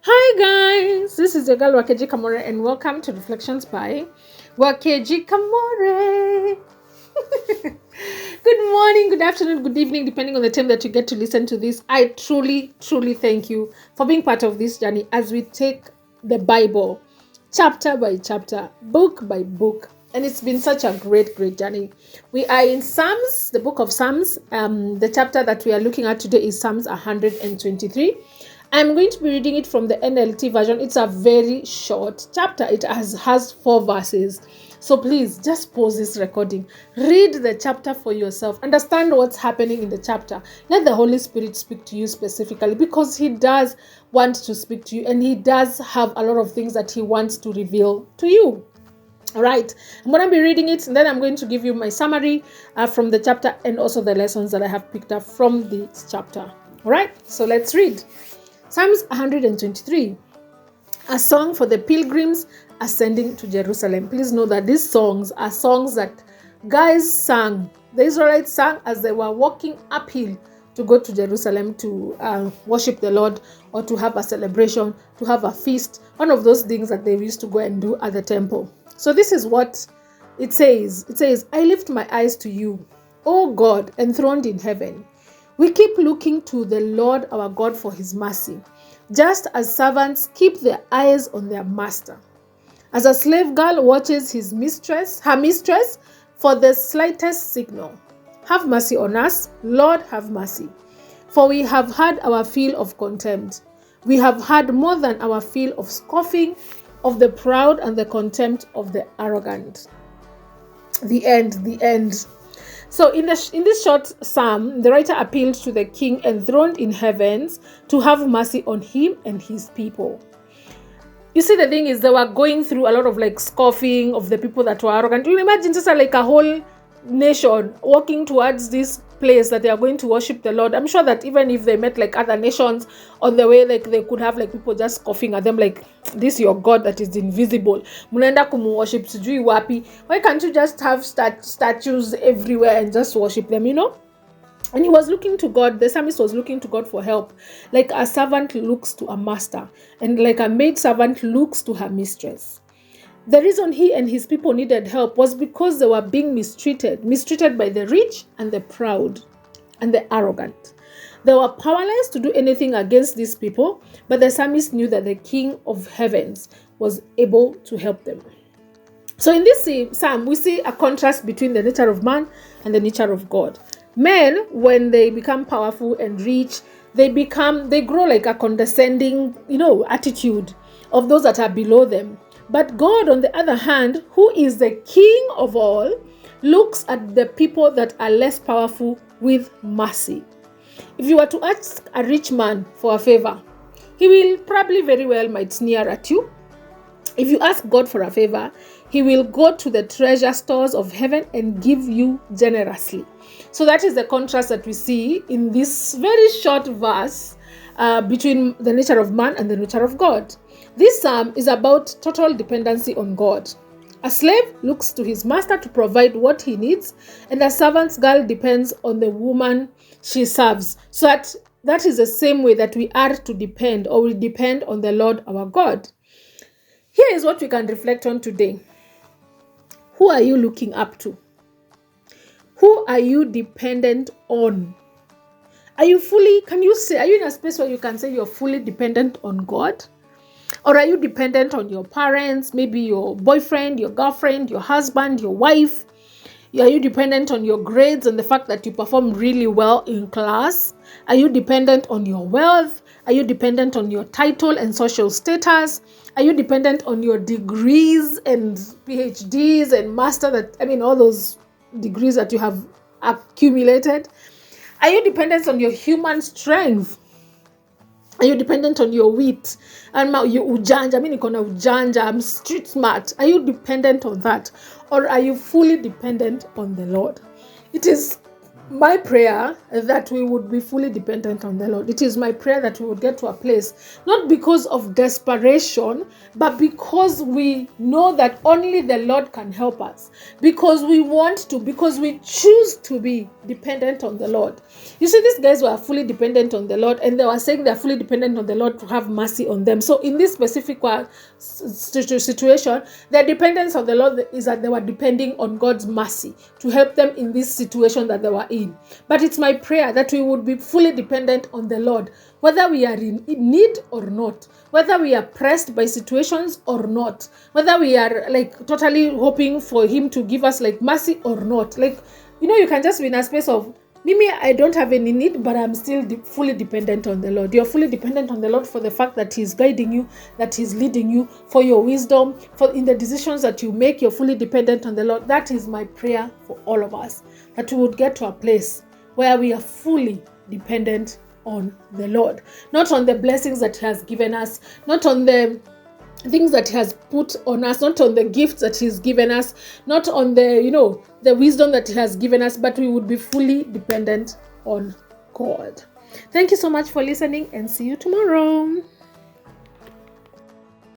Hi guys, this is your girl Wakeji Kamore and welcome to Reflections by Wakeji Kamore. Good morning, good afternoon, good evening, depending on the time that you get to listen to this. I truly thank you for being part of this journey as we take the Bible chapter by chapter, book by book. And it's been such a great journey. We are in Psalms, the book of Psalms. The chapter that we are looking at today is Psalms 123. I'm going to be reading it from the NLT version. It's a very short chapter. It has 4 verses. So please just pause this recording. Read the chapter for yourself. Understand what's happening in the chapter. Let the Holy Spirit speak to you specifically because He does want to speak to you and He does have a lot of things that He wants to reveal to you. All right, I'm going to be reading it and then I'm going to give you my summary from the chapter and also the lessons that I have picked up from this chapter. All right, so let's read. Psalms 123, a song for the pilgrims ascending to Jerusalem. Please know that these songs are songs that guys sang, the Israelites sang as they were walking uphill to go to Jerusalem to worship the Lord or to have a celebration, to have a feast, one of those things that they used to go and do at the temple. So this is what it says. It says, I lift my eyes to you, O God, enthroned in heaven. We keep looking to the Lord our God for His mercy, just as servants keep their eyes on their master. As a slave girl watches her mistress for the slightest signal. Have mercy on us, Lord, have mercy. For we have had our fill of contempt. We have had more than our fill of scoffing of the proud and the contempt of the arrogant. The end. So in this short psalm, the writer appealed to the king enthroned in heavens to have mercy on him and his people. You see, the thing is, they were going through a lot of scoffing of the people that were arrogant. You imagine just a whole nation walking towards this place that they are going to worship the Lord. I'm sure that even if they met other nations on the way, they could have people just scoffing at them this your God that is invisible. Munaenda worship sijui wapi. Why can't you just have statues everywhere and just worship them, And he was looking to God, the psalmist was looking to God for help. Like a servant looks to a master, and like a maid servant looks to her mistress. The reason he and his people needed help was because they were being mistreated by the rich and the proud and the arrogant. They were powerless to do anything against these people, but the psalmist knew that the King of heavens was able to help them. So in this psalm, we see a contrast between the nature of man and the nature of God. Men, when they become powerful and rich, they grow like a condescending, attitude of those that are below them. But God, on the other hand, who is the King of all, looks at the people that are less powerful with mercy. If you were to ask a rich man for a favor, he will probably very well might sneer at you. If you ask God for a favor, He will go to the treasure stores of heaven and give you generously. So that is the contrast that we see in this very short verse between the nature of man and the nature of God. This psalm is about total dependency on God. A slave looks to his master to provide what he needs, and a servant's girl depends on the woman she serves. So that is the same way that we are to depend, or we depend on the Lord our God. Here is what we can reflect on today. Who are you looking up to? Who are you dependent on? Are you in a space where you can say you're fully dependent on God? Or are you dependent on your parents, maybe your boyfriend, your girlfriend, your husband, your wife? Are you dependent on your grades and the fact that you perform really well in class? Are you dependent on your wealth? Are you dependent on your title and social status? Are you dependent on your degrees and PhDs and all those degrees that you have accumulated? Are you dependent on your human strength? Are you dependent on your wit? And you ujanja, ikona ujanja, I'm street smart. Are you dependent on that? Or are you fully dependent on the Lord? It is my prayer that we would be fully dependent on the Lord. It is my prayer that we would get to a place, not because of desperation, but because we know that only the Lord can help us, because we want to, because we choose to be dependent on the Lord. You see, these guys were fully dependent on the Lord, and they were saying they're fully dependent on the Lord to have mercy on them. So in this specific situation, their dependence on the Lord is that they were depending on God's mercy to help them in this situation that they were in. But it's my prayer that we would be fully dependent on the Lord, whether we are in need or not, whether we are pressed by situations or not, whether we are like totally hoping for Him to give us like mercy or not. Like, you can just be in a space of, Mimi, I don't have any need, but I'm still fully dependent on the Lord. You're fully dependent on the Lord for the fact that He's guiding you, that He's leading you, for your wisdom, for in the decisions that you make. You're fully dependent on the Lord. That is my prayer for all of us, that we would get to a place where we are fully dependent on the Lord, not on the blessings that He has given us, not on the things that He has put on us, not on the gifts that He's given us, not on the the wisdom that He has given us, but we would be fully dependent on God. Thank you so much for listening, and see you tomorrow.